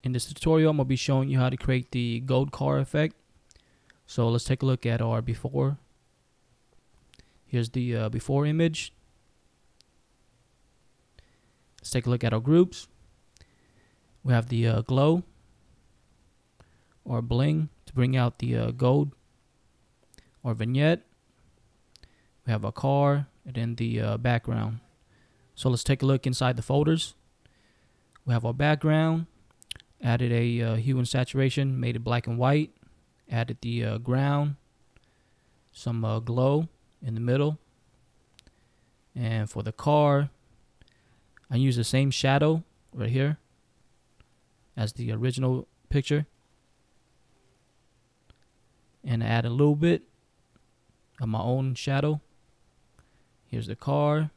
In this tutorial, I'm going to be showing you how to create the gold car effect. So let's take a look at our before. Here's the before image. Let's take a look at our groups. We have the glow or bling to bring out the gold or vignette. We have our car and then the background. So let's take a look inside the folders. We have our background. Added a hue and saturation, made it black and white. Added the ground, some glow in the middle. And for the car, I use the same shadow right here as the original picture. And add a little bit of my own shadow. Here's the car.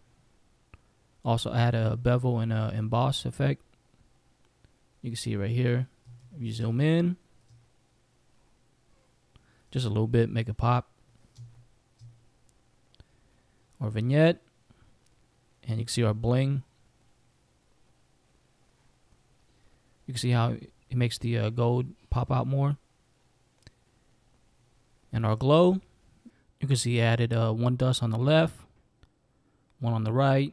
Also add a bevel and a emboss effect. You can see it right here. If you zoom in, just a little bit, make it pop. Or vignette. And you can see our bling. You can see how it makes the gold pop out more. And our glow, you can see added one dust on the left, one on the right,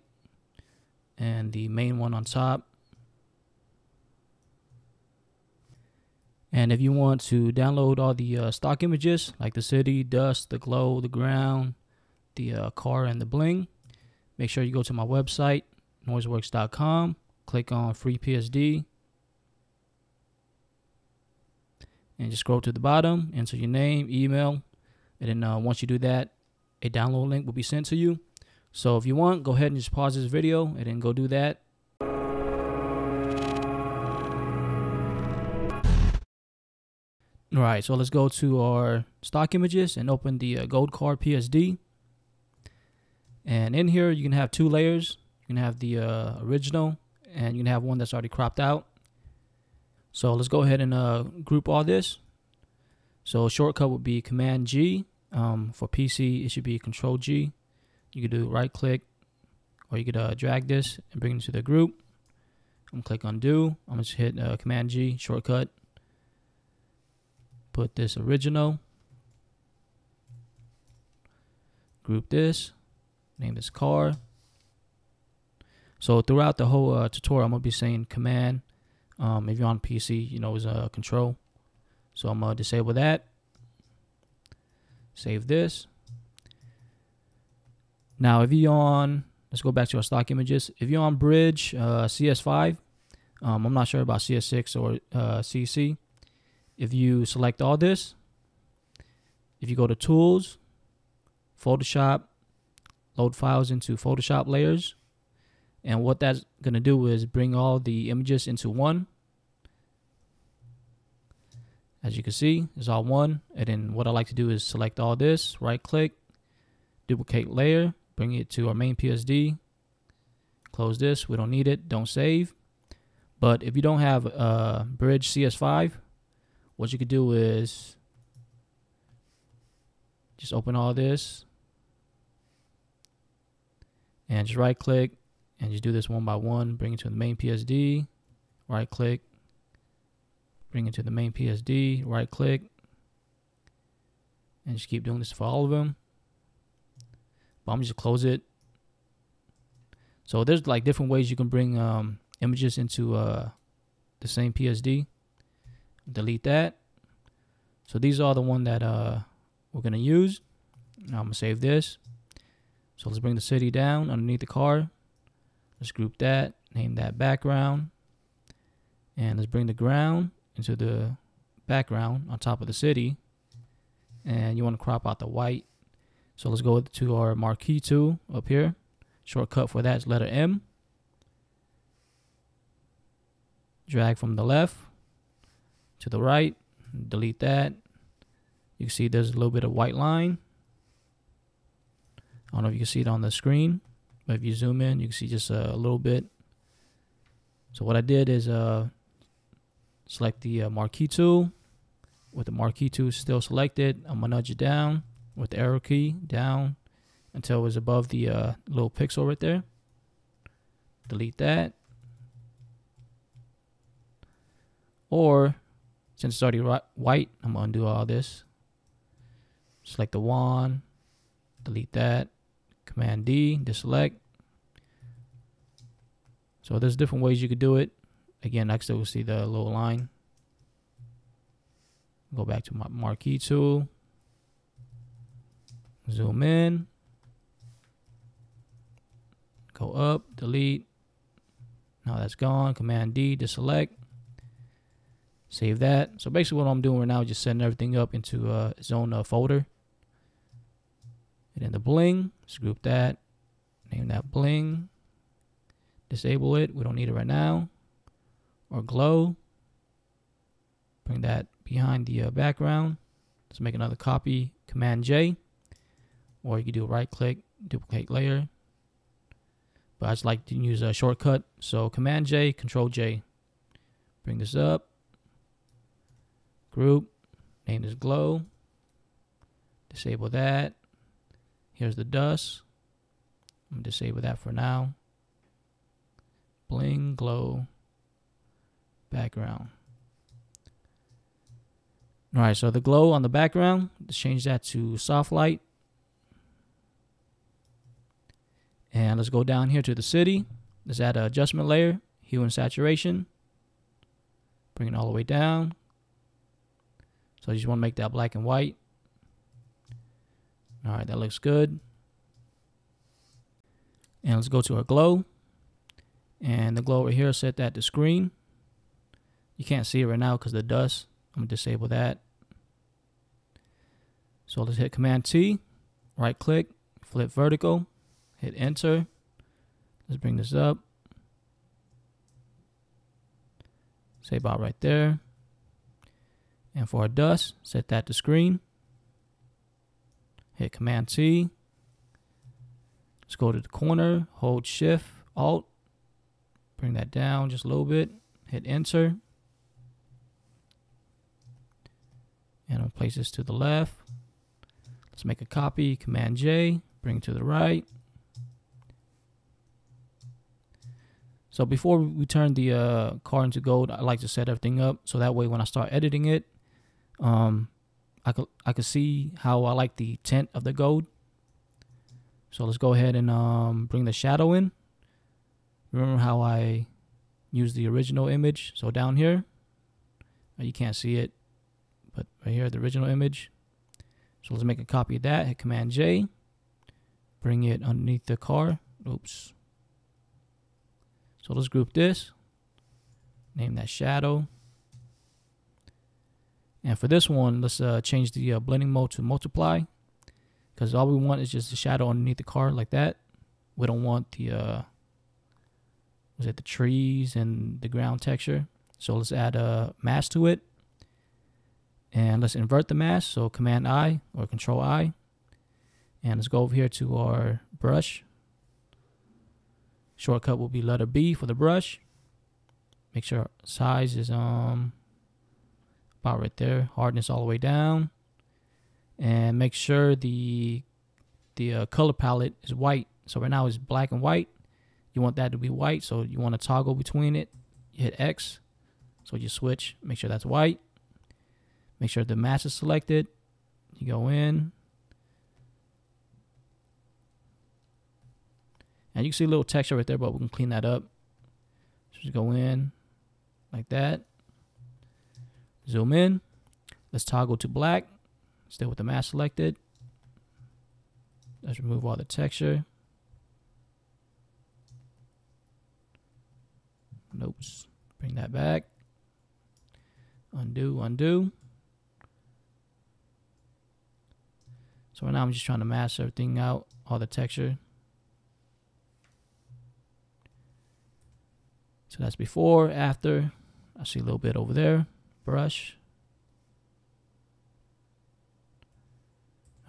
and the main one on top. And if you want to download all the stock images, like the city, dust, the glow, the ground, the car, and the bling, make sure you go to my website, noiseworks.com, click on free PSD, and just scroll to the bottom, enter your name, email, and then once you do that, a download link will be sent to you. So if you want, go ahead and just pause this video and then go do that. Alright, so let's go to our stock images and open the gold car PSD. And in here, you can have two layers. You can have the original, and you can have one that's already cropped out. So let's go ahead and group all this. So a shortcut would be Command G. For PC, it should be Control G. You could do right click, or you could drag this and bring it to the group. I'm gonna click undo. I'm gonna just hit Command G shortcut. Put this original. Group this. Name this car. So throughout the whole tutorial, I'm gonna be saying Command. If you're on PC, you know, is Control. So I'm gonna disable that. Save this. Now, if you're on, let's go back to our stock images. If you're on Bridge CS5, I'm not sure about CS6 or CC. If you select all this, if you go to Tools, Photoshop, load files into Photoshop layers, and what that's going to do is bring all the images into one. As you can see, it's all one. And then what I like to do is select all this, right click, duplicate layer, bring it to our main PSD, close this, we don't need it, don't save. But if you don't have Bridge CS5, what you could do is just open all this and just right click and just do this one by one, bring it to the main PSD, right click, bring it to the main PSD, right click, and just keep doing this for all of them. But I'm just close it. So there's like different ways you can bring images into the same PSD. Delete that. So these are the one that we're gonna use. Now I'm gonna save this. So let's bring the city down underneath the car. Let's group that, name that background, and let's bring the ground into the background on top of the city. And you want to crop out the white. So let's go to our marquee tool up here. Shortcut for that is letter M. Drag from the left to the right, delete that. You can see there's a little bit of white line. I don't know if you can see it on the screen, but if you zoom in, you can see just a little bit. So what I did is select the marquee tool. With the marquee tool still selected, I'm gonna nudge it down with the arrow key down until it was above the little pixel right there. Delete that. Or since it's already white, I'm gonna undo all this. Select the wand, delete that, Command D, deselect. So there's different ways you could do it. Again, next we'll see the little line. Go back to my marquee tool, zoom in, go up, delete. Now that's gone. Command D, deselect. Save that. So basically what I'm doing right now is just setting everything up into its own folder. And then the bling, just group that, name that bling, disable it, we don't need it right now. Or glow, bring that behind the background. Let's make another copy, Command J, or you can do right click, duplicate layer. But I just like to use a shortcut, so Command J, Control J. Bring this up, group, name this glow, disable that. Here's the dust. I'm gonna disable that for now. Bling, glow, background. All right, so the glow on the background, let's change that to soft light. And let's go down here to the city. Let's add an adjustment layer, hue and saturation. Bring it all the way down. So you just want to make that black and white. All right, that looks good. And let's go to our glow. And the glow over here, set that to screen. You can't see it right now because of the dust. I'm going to disable that. So let's hit Command T, right click, flip vertical, hit enter. Let's bring this up. Say about right there. And for our dust, set that to screen. Hit Command T. Let's go to the corner, hold Shift, Alt. Bring that down just a little bit. Hit enter. And I'll place this to the left. Let's make a copy, Command J, bring it to the right. So before we turn the car into gold, I like to set everything up so that way when I start editing it, I could see how I like the tint of the gold. So let's go ahead and bring the shadow in. Remember how I used the original image? So down here, you can't see it, but right here, the original image. So let's make a copy of that, hit Command J, bring it underneath the car. Oops. So let's group this, name that shadow. And for this one, let's change the blending mode to multiply, because all we want is just the shadow underneath the car like that. We don't want the the trees and the ground texture. So let's add a mask to it. And let's invert the mask. So Command I or Control I. And let's go over here to our brush. Shortcut will be letter B for the brush. Make sure size is about right there. Hardness all the way down. And make sure the color palette is white. So right now it's black and white. You want that to be white, so you want to toggle between it. You hit X, so you switch. Make sure that's white. Make sure the mask is selected. You go in. And you can see a little texture right there, but we can clean that up. So just go in like that. Zoom in. Let's toggle to black. Still with the mask selected. Let's remove all the texture. Nope. Bring that back. Undo, undo. So right now I'm just trying to mask everything out, all the texture. So that's before, after. I see a little bit over there. Brush.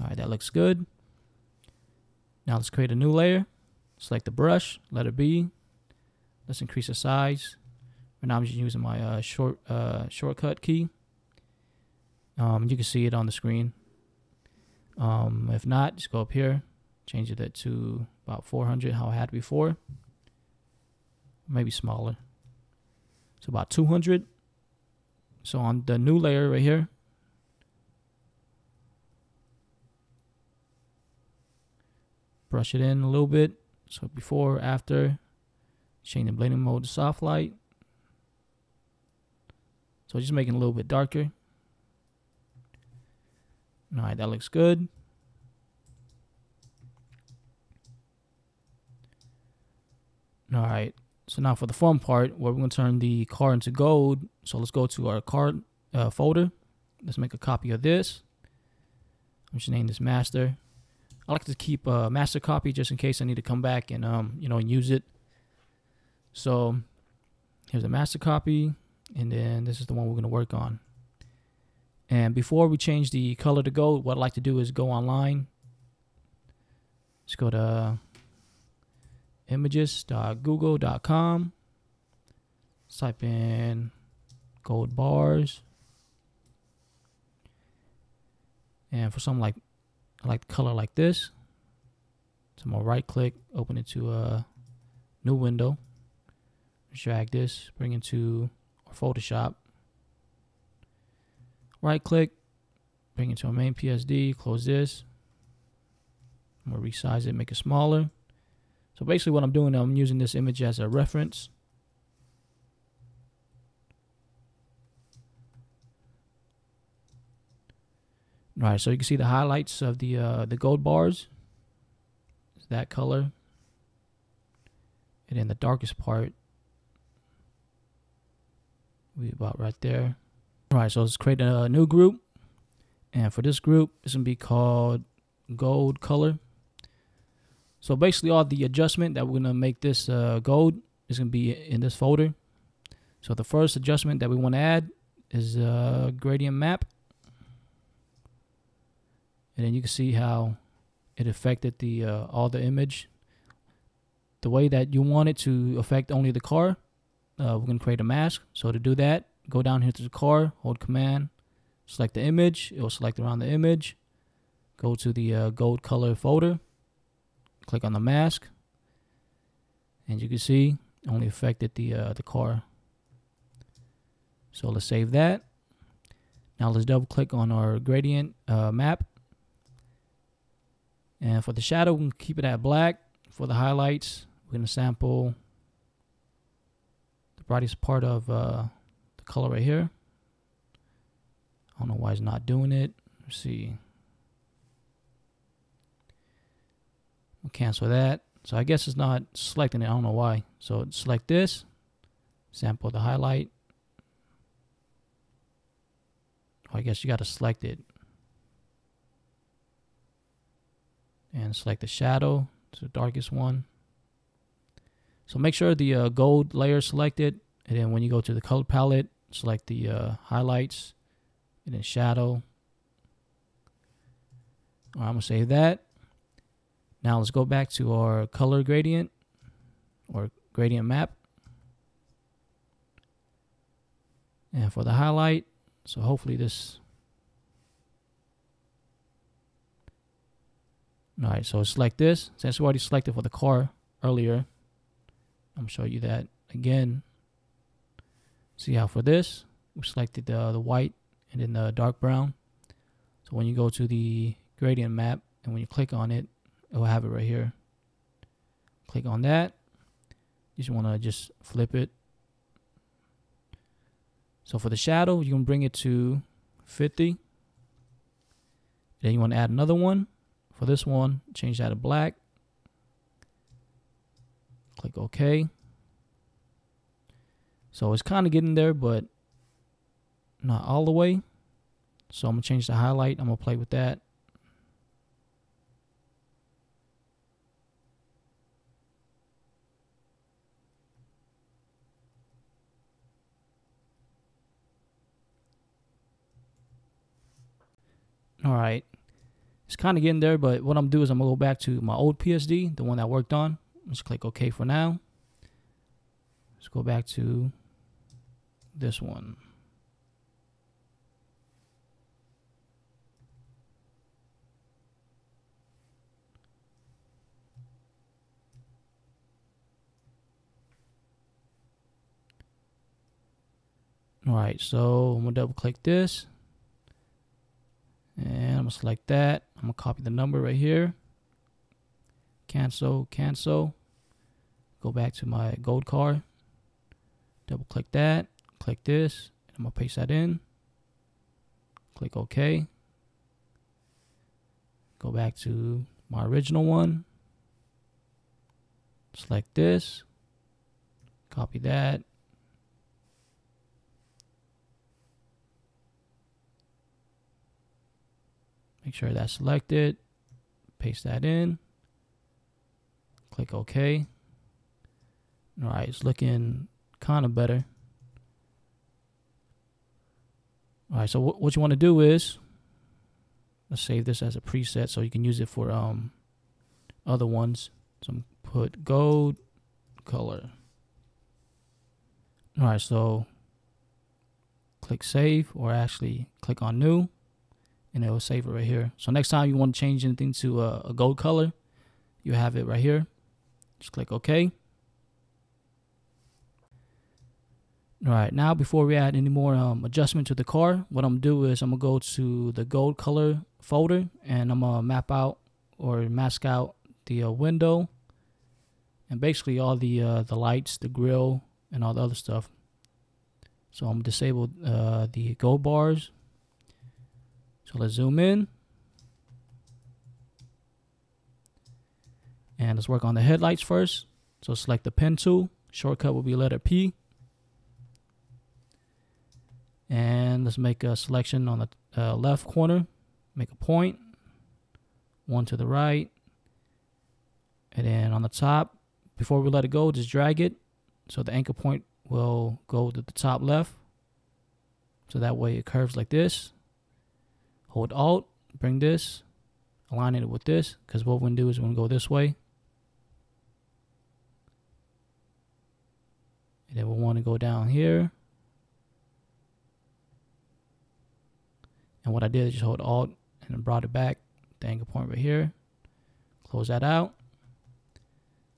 All right, that looks good. Now let's create a new layer. Select the brush, letter B. Let's increase the size. Right now I'm just using my shortcut key. You can see it on the screen. If not, just go up here, change it to about 400, how I had before. Maybe smaller. So about 200. So on the new layer right here, brush it in a little bit. So before, after, change the blending mode to soft light. So just making it a little bit darker. All right, that looks good. All right, so now for the fun part, where we're gonna turn the car into gold. So let's go to our car folder. Let's make a copy of this. I'm just name this master. I like to keep a master copy just in case I need to come back and use it. So here's a master copy, and then this is the one we're gonna work on. And before we change the color to gold, what I like to do is go online. Let's go to images.google.com. Type in gold bars. And for something like, I like the color like this. So I'm gonna right click, open it to a new window. Drag this, bring it to our Photoshop. Right click, bring it to our main PSD, close this. I'm gonna resize it, make it smaller. So basically what I'm doing, I'm using this image as a reference. All right, so you can see the highlights of the gold bars. It's that color. And then the darkest part will be about right there. All right, so let's create a new group. And for this group, it's gonna be called gold color. So basically all the adjustment that we're gonna make this gold is gonna be in this folder. So the first adjustment that we wanna add is gradient map. And then you can see how it affected the all the image. The way that you want it to affect only the car, we're gonna create a mask. So to do that, go down here to the car, hold Command, select the image. It will select around the image. Go to the gold color folder. Click on the mask, and you can see it only affected the car. So let's save that. Now let's double click on our gradient map. And for the shadow, we can keep it at black. For the highlights, we're gonna sample the brightest part of the color right here. I don't know why it's not doing it. Let's see. We'll cancel that. So I guess it's not selecting it. I don't know why. So select this, sample the highlight. I guess you got to select it. And select the shadow. It's the darkest one. So make sure the gold layer is selected. And then when you go to the color palette, select the highlights and then shadow. All right, I'm going to save that. Now let's go back to our color gradient or gradient map. And for the highlight, so hopefully this. All right, so select this. Since we already selected for the car earlier, I'm gonna show you that again. See how for this, we selected the white and then the dark brown. So when you go to the gradient map and when you click on it, it will have it right here. Click on that. You just wanna just flip it. So for the shadow, you can bring it to 50. Then you want to add another one. For this one, change that to black. Click OK. So it's kind of getting there, but not all the way. So I'm going to change the highlight. I'm going to play with that. All right, it's kind of getting there, but what I'm gonna do is I'm gonna go back to my old PSD, the one that I worked on. Let's click OK for now. Let's go back to this one. All right, so I'm gonna double click this, and I'm gonna select that. I'm gonna copy the number right here. Cancel, cancel. Go back to my gold card. Double click that. Click this. I'm gonna paste that in. Click OK. Go back to my original one. Select this. Copy that. Make sure that's selected. Paste that in. Click OK. All right, it's looking kind of better. All right, so what you want to do is, let's save this as a preset so you can use it for other ones. So I'm put gold color. All right, so click save, or actually click on new, and it will save it right here. So next time you want to change anything to a gold color, you have it right here. Just click OK. All right, now before we add any more adjustment to the car, what I'm gonna do is I'm gonna go to the gold color folder, and I'm gonna map out or mask out the window, and basically all the lights, the grill, and all the other stuff. So I'm gonna disable the gold bars. So let's zoom in, and let's work on the headlights first. So select the pen tool. Shortcut will be letter P. And let's make a selection on the left corner. Make a point, one to the right, and then on the top, before we let it go, just drag it so the anchor point will go to the top left, so that way it curves like this. Hold Alt, bring this, align it with this, because what we're going to do is we're going to go this way, and then we'll want to go down here. And what I did is just hold Alt and then brought it back, the anchor point right here. Close that out.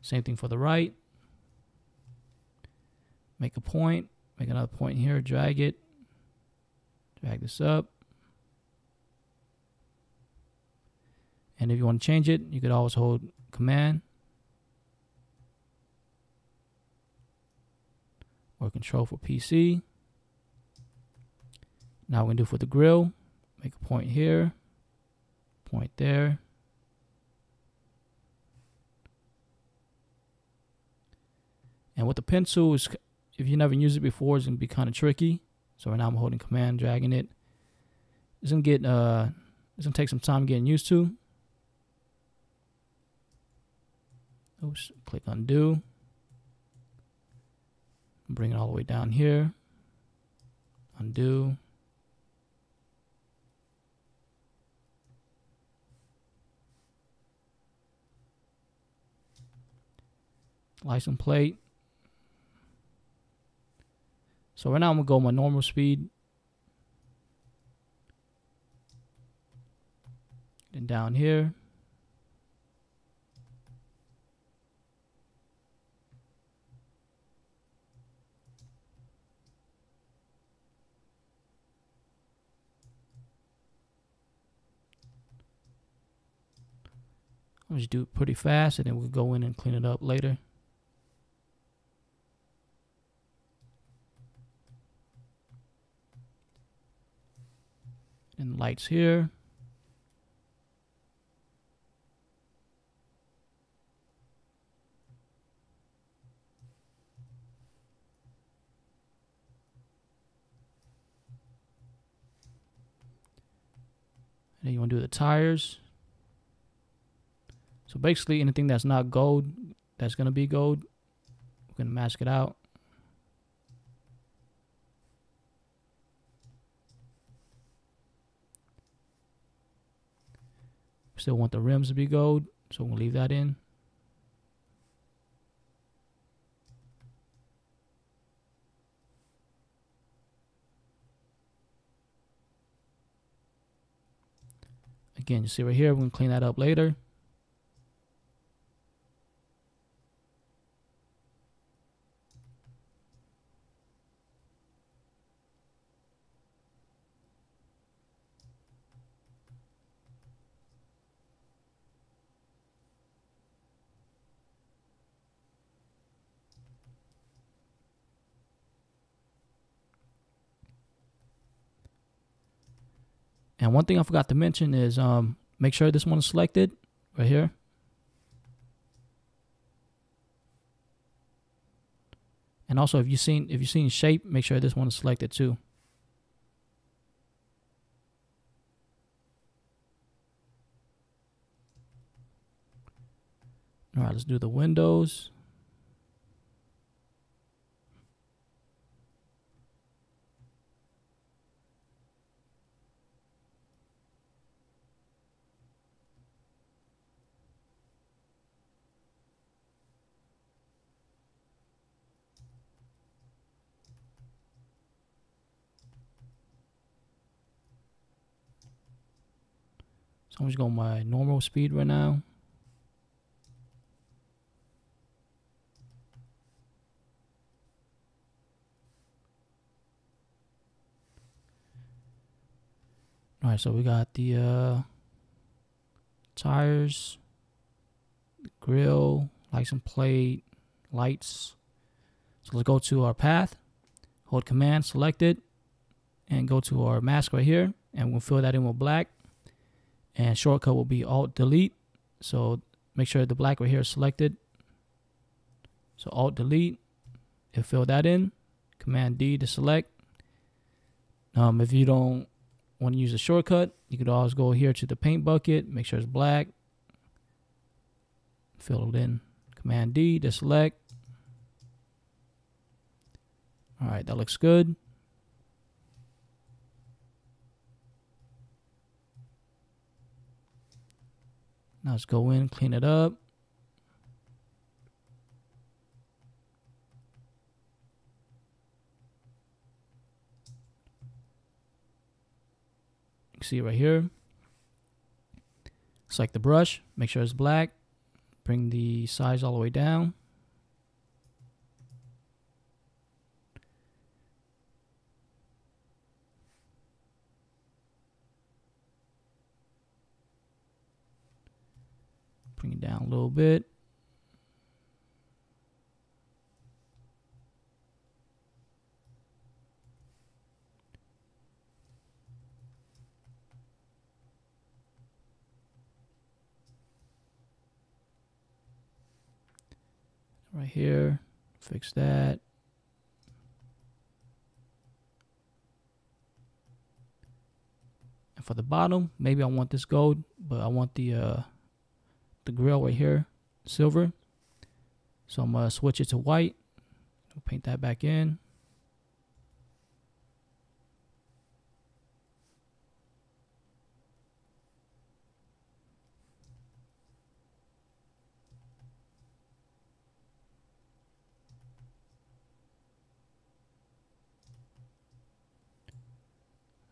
Same thing for the right. Make a point, make another point here, drag it, drag this up. And if you want to change it, you could always hold Command or Control for PC. Now we're going to do for the grill. Make a point here, point there. And with the pen tool, is if you never used it before, it's going to be kind of tricky. So right now I'm holding Command, dragging it. It's going to get it's going to take some time getting used to. Oops, click undo. Bring it all the way down here. Undo. License plate. So right now I'm gonna go my normal speed. Then down here. I'll just do it pretty fast, and then we'll go in and clean it up later. And lights here. And then you want to do the tires. So basically anything that's not gold, that's going to be gold. We're going to mask it out. Still want the rims to be gold, so we'll leave that in. Again, you see right here, we're going to clean that up later. And one thing I forgot to mention is make sure this one is selected right here. And also if you've seen shape, make sure this one is selected too. All right, let's do the windows. So I'm just going my normal speed right now. All right, so we got the tires, the grill, license plate, lights. So let's go to our path, hold command, select it, and go to our mask right here, and we'll fill that in with black. And shortcut will be Alt Delete. So make sure the black right here is selected. So Alt Delete, and fill that in. Command D to select. If you don't want to use a shortcut, you could always go here to the paint bucket, make sure it's black, fill it in. Command D to select. All right, that looks good. Now let's go in, clean it up. You can see it right here. Select the brush, make sure it's black. Bring the size all the way down. Bring it down a little bit. Right here, fix that. And for the bottom, maybe I want this gold, but I want the grill right here, silver. So I'm gonna switch it to white. I'll paint that back in.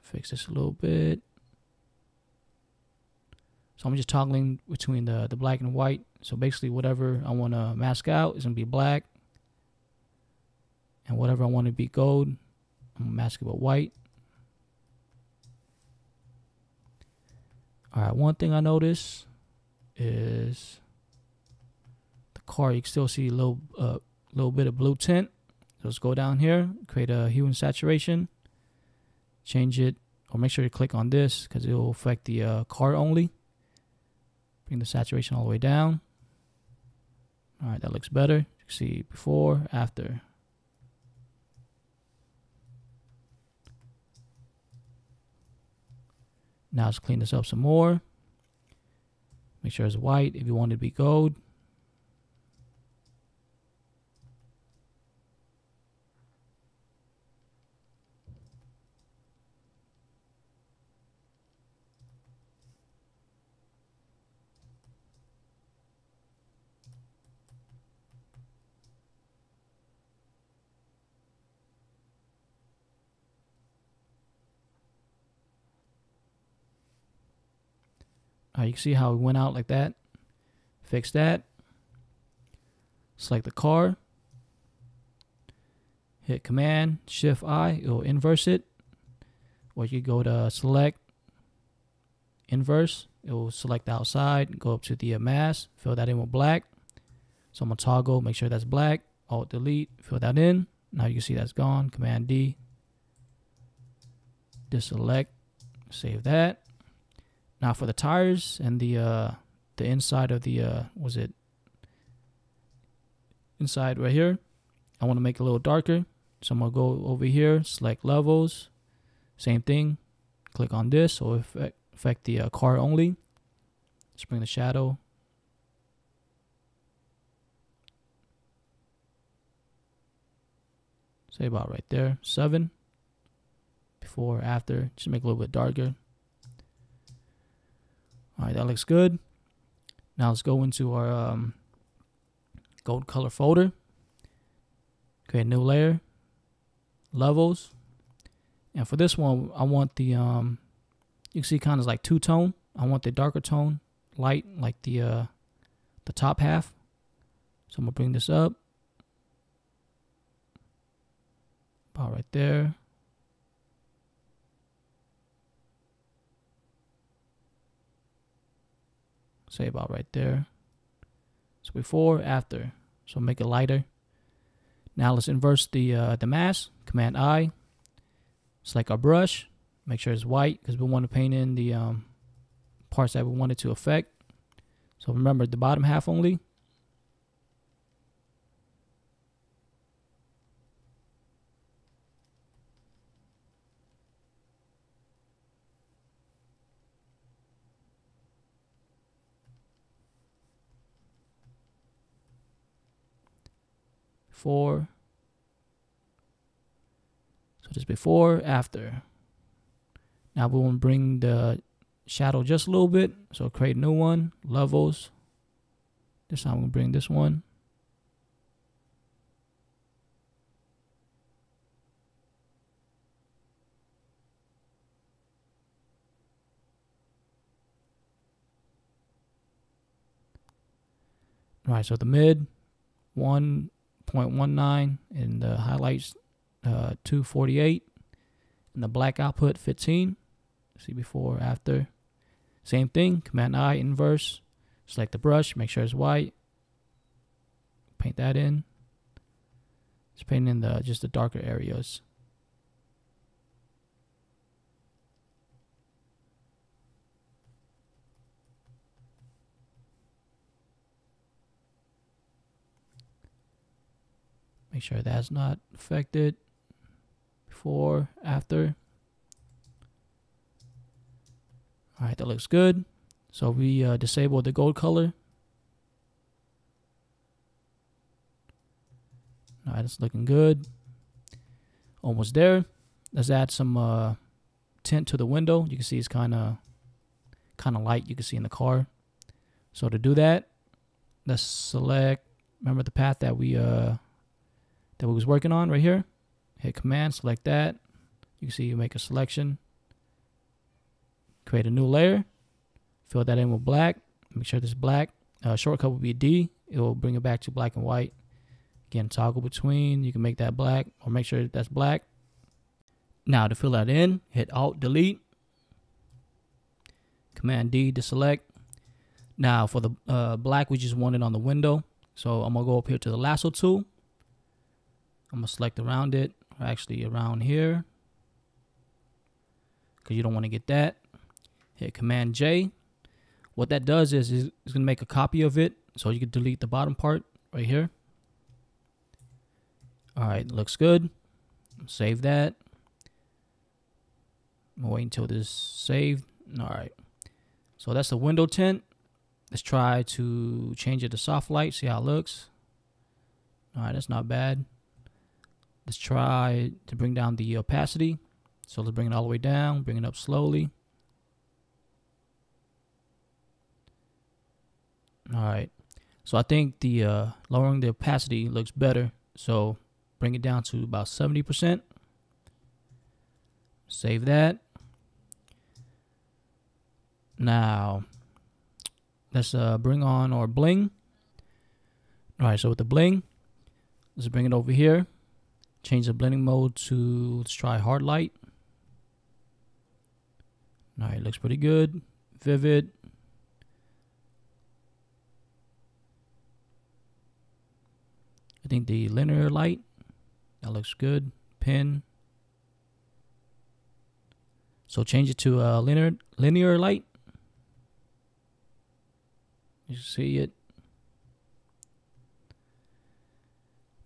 Fix this a little bit. So I'm just toggling between the black and white. So basically whatever I want to mask out is going to be black. And whatever I want to be gold, I'm going to mask it with white. All right, one thing I noticed is the car, you can still see a little bit of blue tint. So let's go down here, create a hue and saturation. Change it, or make sure you click on this because it will affect the car only. Bring the saturation all the way down. All right, that looks better. You can see before, after. Now let's clean this up some more. Make sure it's white if you want it to be gold. You can see how it went out like that. Fix that. Select the car. Hit Command Shift I. It will inverse it. Or you go to Select Inverse. It will select the outside. Go up to the mask. Fill that in with black. So I'm gonna toggle. Make sure that's black. Alt Delete. Fill that in. Now you can see that's gone. Command D. Deselect. Save that. Now for the tires and the inside of the inside right here, I want to make it a little darker. So I'm gonna go over here, select levels, same thing, click on this, so affect the car only. Let's bring the shadow. Say about right there, 7. Before, after, just make it a little bit darker. All right, that looks good. Now let's go into our gold color folder. Create a new layer, levels, and for this one, I want the you can see kind of like two-tone. I want the darker tone, light, like the top half. So I'm gonna bring this up, about right there. Say about right there. So before, after. So make it lighter. Now let's inverse the mask. Command I. Select our brush. Make sure it's white because we want to paint in the parts that we want it to affect. So remember the bottom half only. Before. So just before, after. Now we want to bring the shadow just a little bit. So create a new one, levels. This time we're going to bring this one. All right, so the mid 1.19 and the highlights 248 and the black output 15. See before, after. Same thing, Command I, inverse. Select the brush, make sure it's white. Paint that in. Just paint in just the darker areas. Make sure that's not affected. Before, after. All right, that looks good. So we disable the gold color. All right, it's looking good. Almost there. Let's add some tint to the window. You can see it's kind of light. You can see in the car. So to do that, let's select. Remember the path that we was working on right here. Hit Command, select that. You can see you make a selection. Create a new layer. Fill that in with black. Make sure this is black. Shortcut will be D. It will bring it back to black and white. Again, toggle between. You can make that black or make sure that's black. Now to fill that in, hit Alt Delete. Command D to select. Now for the black, we just want it on the window. So I'm gonna go up here to the lasso tool. I'm gonna select around it, or actually around here, because you don't want to get that. Hit Command J. What that does is it's gonna make a copy of it, so you can delete the bottom part right here. All right, looks good. Save that. I'm waiting until this is saved. All right, so that's the window tint. Let's try to change it to soft light. See how it looks. All right, that's not bad. Let's try to bring down the opacity. So let's bring it all the way down, bring it up slowly. All right. So I think the lowering the opacity looks better. So bring it down to about 70%. Save that. Now let's bring on our bling. All right, so with the bling, let's bring it over here. Change the blending mode to, let's try hard light. All right, looks pretty good. Vivid. I think the linear light, that looks good. Pin. So change it to linear light. You see it.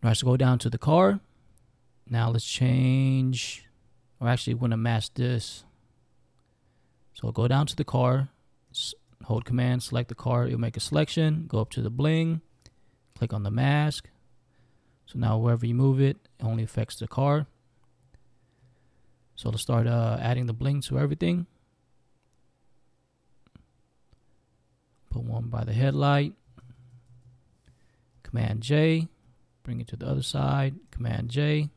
All right, so go down to the car. Now let's change, or actually we're gonna mask this. So go down to the car, hold command, select the car, it'll make a selection, go up to the bling, click on the mask. So now wherever you move it, it only affects the car. So let's start adding the bling to everything. Put one by the headlight. Command J, bring it to the other side. Command J,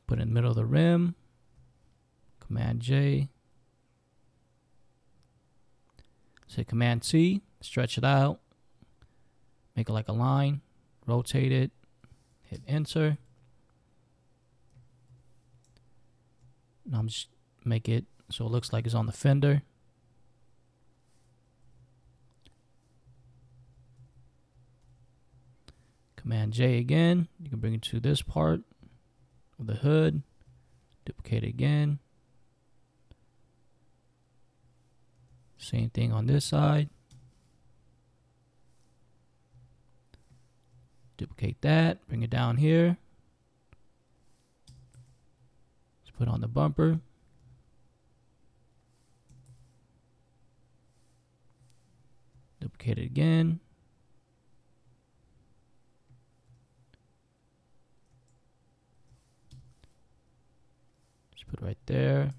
put it in the middle of the rim. Command J. Say Command T, stretch it out. Make it like a line. Rotate it. Hit enter. Now I'm just make it so it looks like it's on the fender. Command J again. You can bring it to this part of the hood. Duplicate it again. Same thing on this side. Duplicate that. Bring it down here. Let's put on the bumper. Duplicate it again. Just put it right there.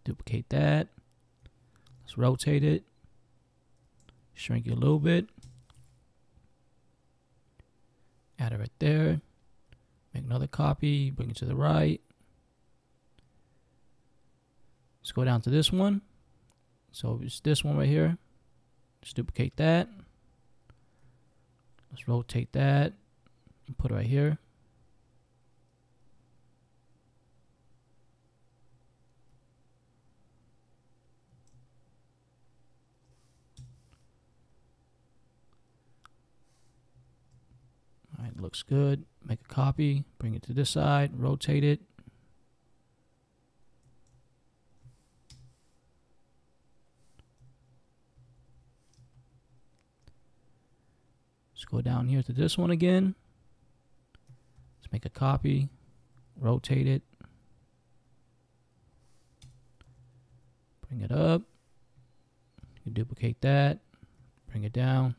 Duplicate that. Let's rotate it. Shrink it a little bit. Add it right there. Make another copy. Bring it to the right. Let's go down to this one. So it's this one right here. Just duplicate that. Let's rotate that and put it right here. Alright, looks good. Make a copy, bring it to this side, rotate it. Let's go down here to this one again. Let's make a copy, rotate it. Bring it up. You duplicate that, bring it down.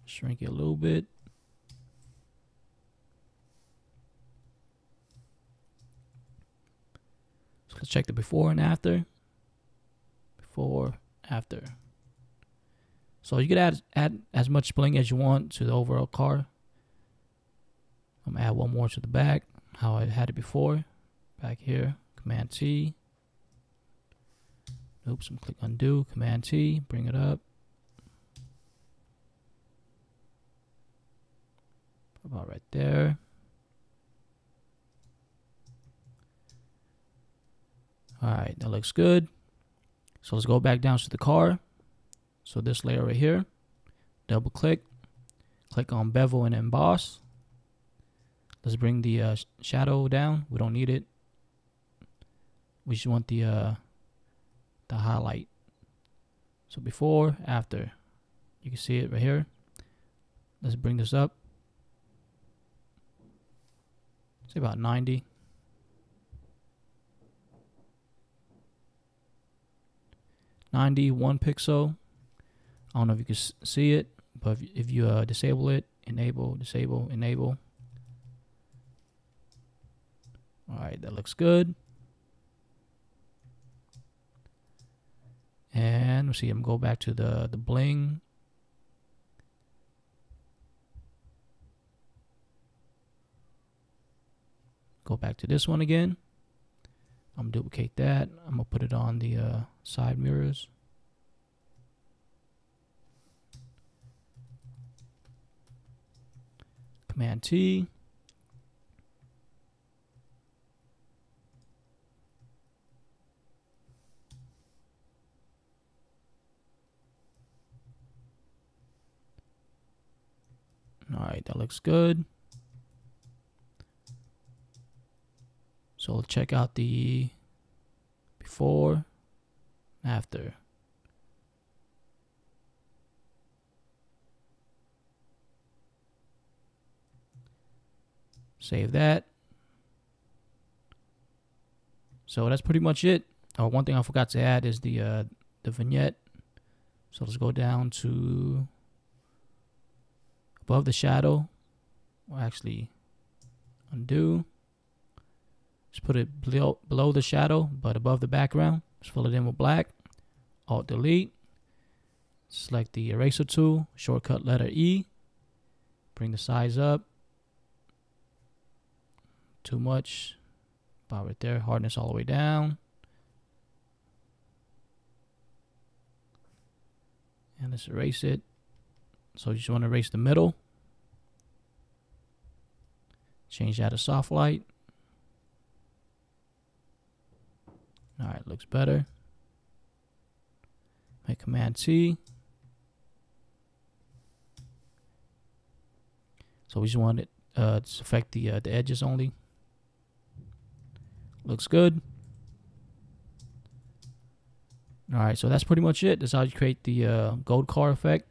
Shrink it a little bit. So let's check the before and after. Before, after. So you could add as much bling as you want to the overall car. I'm gonna add one more to the back, how I had it before. Back here, Command T. Oops, I'm click undo, Command T, bring it up. About right there. Alright, that looks good. So let's go back down to the car. So this layer right here, double click, click on bevel and emboss. Let's bring the shadow down. We don't need it. We just want the highlight. So before, after, you can see it right here. Let's bring this up. Say about 90. 91 pixel. I don't know if you can see it, but if you disable it, enable, disable, enable. All right, that looks good. And let's see, I'm going to go back to the bling. Go back to this one again. I'm gonna duplicate that. I'm gonna put it on the side mirrors. Command T. All right, that looks good. So let's check out the before, after. Save that. So that's pretty much it. Oh, one thing I forgot to add is the vignette. So let's go down to above the shadow. Or actually undo. Just put it below the shadow, but above the background. Just fill it in with black. Alt delete. Select the eraser tool. Shortcut letter E. Bring the size up. Too much. About right there. Hardness all the way down. And let's erase it. So you just want to erase the middle. Change that to soft light. All right, looks better. Make Command T. So we just want it to affect the edges only. Looks good. All right, so that's pretty much it. That's how you create the gold car effect.